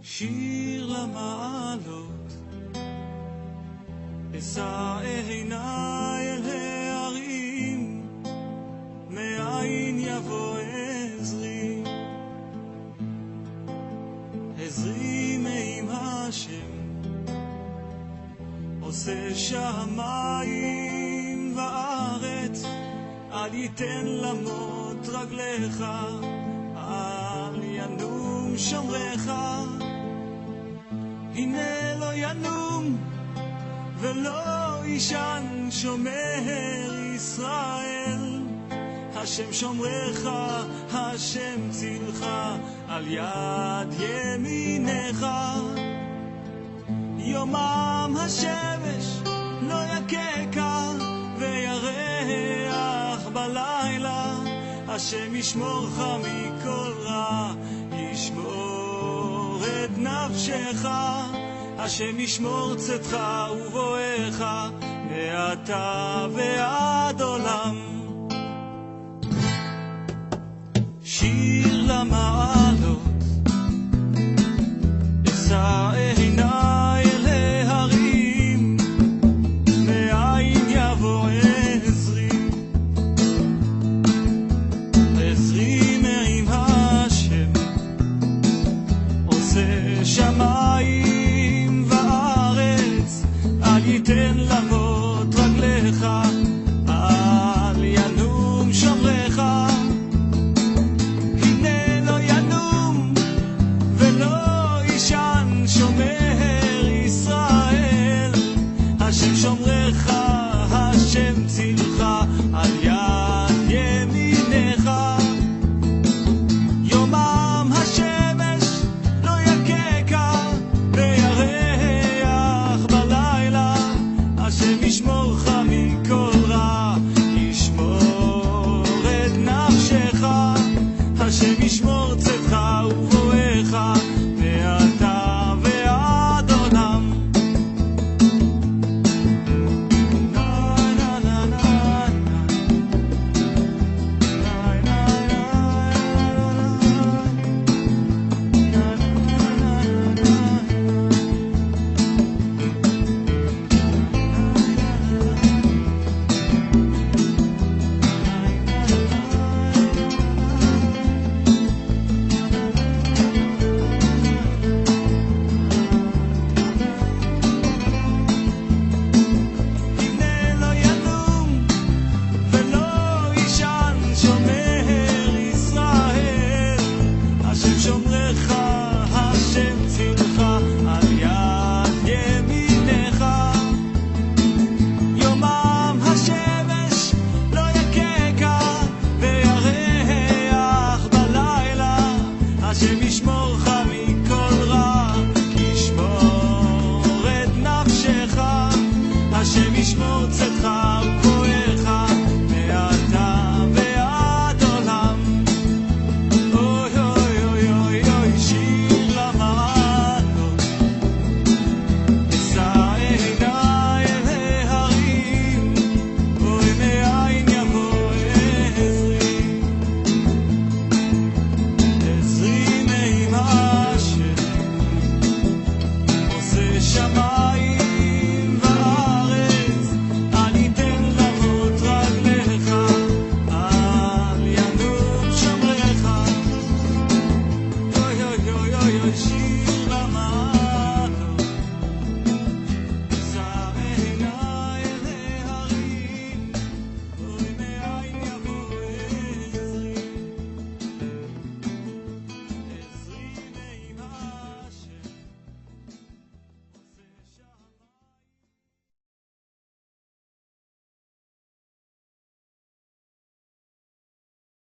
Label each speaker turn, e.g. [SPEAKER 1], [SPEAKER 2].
[SPEAKER 1] שיר למעלות, אשא עיניי אל ההרים, מאין יבוא עזרי, עזרי מעם השם, עושה שמיים וארץ, אל ייתן למות רגליך, אל ינום שומרך, הנה לא ינום ולא ישן שומר ישראל, השם שומרך, השם צילך, על יד ימינך. יומם השמש לא יקקה וירח בלילה, השם ישמורך מכל רע, ישמור את נפשך, השם ישמור צאתך ובואך מעתה ועד